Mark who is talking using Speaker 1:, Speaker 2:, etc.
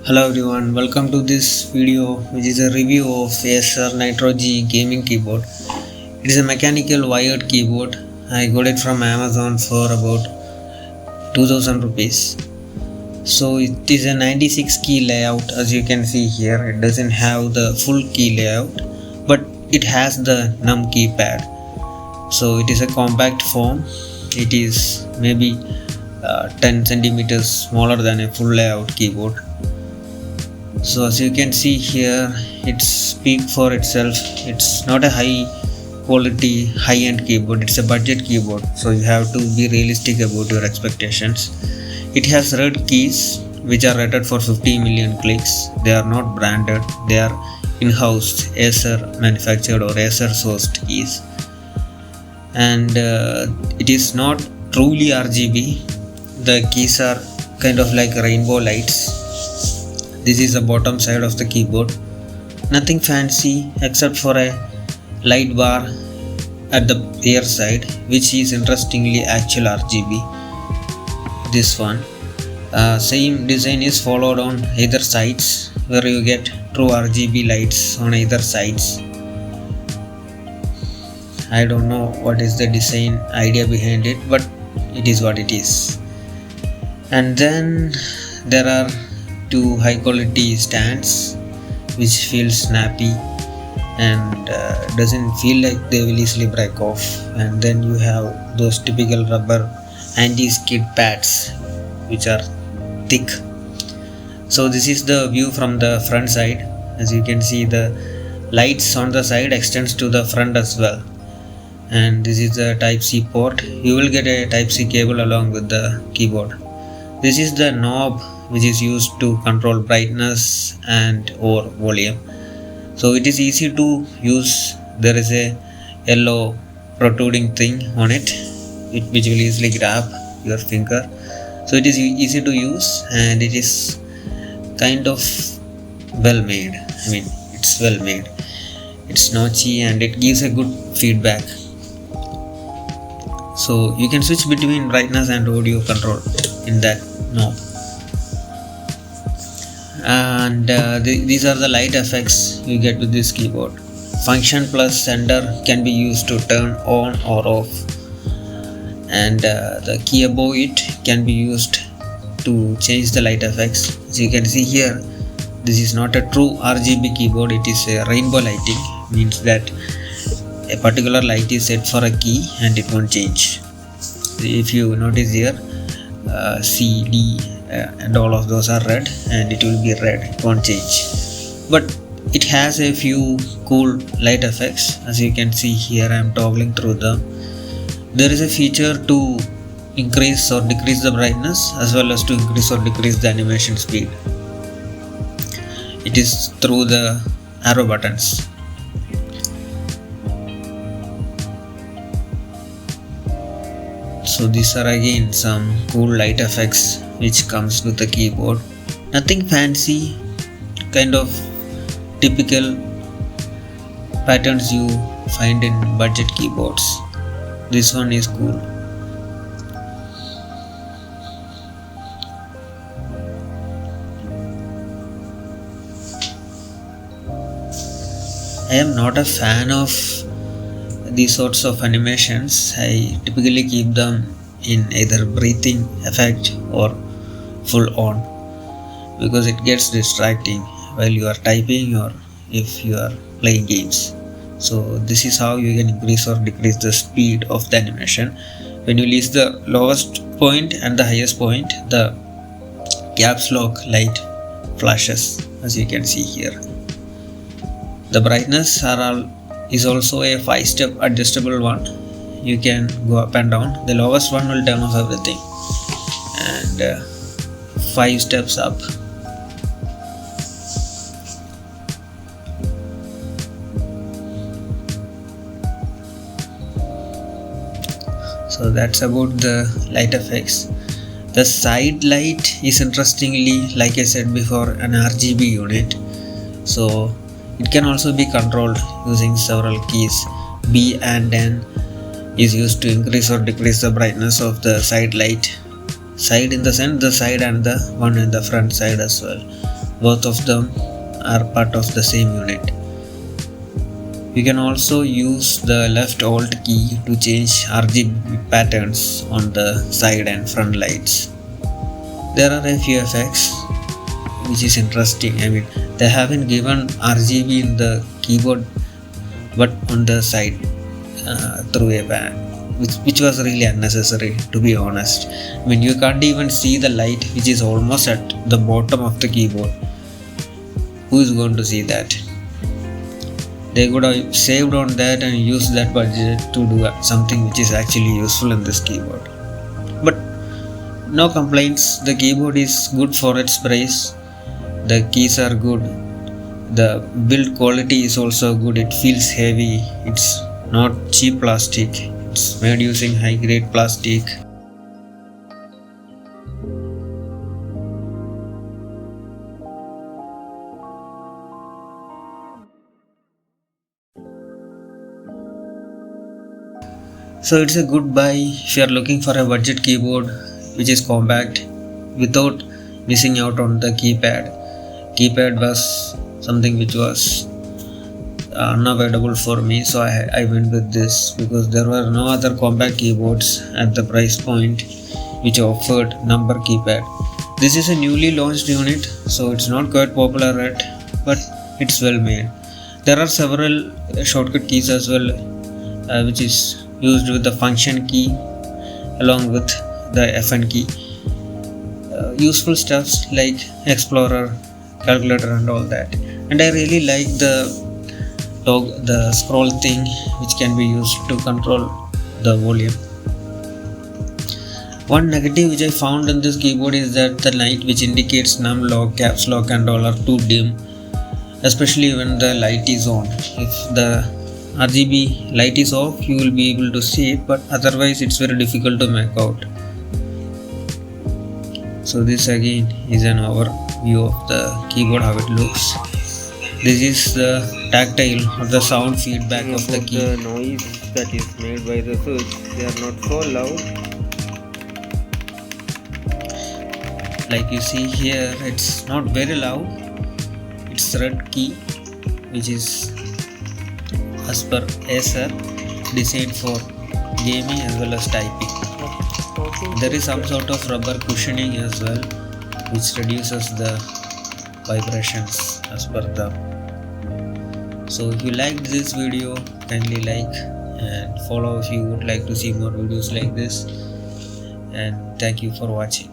Speaker 1: Hello everyone, welcome to this video which is a review of Acer Nitro G gaming keyboard. It is a mechanical wired keyboard. I got it from Amazon for about 2000 rupees. So it is a 96 key layout. As you can see here, it doesn't have the full key layout, but it has the num keypad. So it is a compact form. It is maybe 10 centimeters smaller than a full layout keyboard. So as you can see here, it speaks for itself. It's not a high quality high-end keyboard, it's a budget keyboard, so you have to be realistic about your expectations. It has red keys which are rated for 50 million clicks. They are not branded, they are in-house Acer manufactured or Acer sourced keys, and it is not truly RGB. The keys are kind of like rainbow lights. This is the bottom side of the keyboard. Nothing fancy except for a light bar at the rear side, which is interestingly actual RGB. This one. Same design is followed on either sides, where you get true RGB lights on either sides. I don't know what is the design idea behind it, but it is what it is. And then there are two high quality stands which feel snappy and doesn't feel like they will easily break off, and then you have those typical rubber anti-skid pads which are thick. So this is the view from the front side. As you can see, the lights on the side extends to the front as well, and this is the Type-C port. You will get a Type-C cable along with the keyboard. This is the knob which is used to control brightness and or volume. So it is easy to use. There is a yellow protruding thing on it, which will easily grab your finger. So it is easy to use, and it is kind of well made. I mean, it's well made. It's notchy and it gives a good feedback. So you can switch between brightness and audio control in that knob. And these are the light effects you get with this keyboard. Function plus sender can be used to turn on or off, and the key above it can be used to change the light effects. As you can see here, this is not a true RGB keyboard, it is a rainbow lighting, means that a particular light is set for a key and it won't change. If you notice here, C, D and all of those are red, and it will be red, it won't change. But it has a few cool light effects. As you can see here, I am toggling through them. There is a feature to increase or decrease the brightness, as well as to increase or decrease the animation speed. It is through the arrow buttons. So these are again some cool light effects which comes with the keyboard. Nothing fancy, kind of typical patterns you find in budget keyboards. This one is cool. I am not a fan of these sorts of animations. I typically keep them in either breathing effect or full on, because it gets distracting while you are typing or if you are playing games. So this is how you can increase or decrease the speed of the animation. When you reach the lowest point and the highest point, the caps lock light flashes, as you can see here. The brightness is also a 5-step adjustable one. You can go up and down. The lowest one will turn off everything, and 5 steps up. So that's about the light effects. The side light is interestingly, like I said before, an RGB unit. So it can also be controlled using several keys. B and N is used to increase or decrease the brightness of the side light. Side in the sense the side and the one in the front side as well. both of them are part of the same unit. You can also use the left alt key to change RGB patterns on the side and front lights. There are a few effects which is interesting. They haven't given RGB in the keyboard but on the side through a band, which was really unnecessary, to be honest. You can't even see the light which is almost at the bottom of the keyboard. Who is going to see that? They could have saved on that and used that budget to do something which is actually useful in this keyboard. But no complaints, the keyboard is good for its price. The keys are good. The build quality is also good. It feels heavy. It's not cheap plastic. It's made using high grade plastic. So it's a good buy if you are looking for a budget keyboard which is compact without missing out on the keypad. Keypad was something which was unavailable for me, so I went with this because there were no other compact keyboards at the price point which offered number keypad. This is a newly launched unit, so it's not quite popular yet, but it's well made. There are several shortcut keys as well, which is used with the function key along with the FN key. Useful stuffs like Explorer, calculator and all that. And I really like the scroll thing which can be used to control the volume. One negative which I found in this keyboard is that the light which indicates num lock, caps lock and all are too dim, especially when the light is on. If the RGB light is off, you will be able to see it, but otherwise it's very difficult to make out. So this again is an overview of the keyboard, how it looks. This is the tactile or the sound feedback of the key.
Speaker 2: The noise that is made by the switch, they are not so loud.
Speaker 1: Like you see here, it's not very loud. It's red key, which is as per Acer, designed for gaming as well as typing. There is some sort of rubber cushioning as well, which reduces the vibrations as per them. So if you liked this video, kindly like and follow if you would like to see more videos like this, and thank you for watching.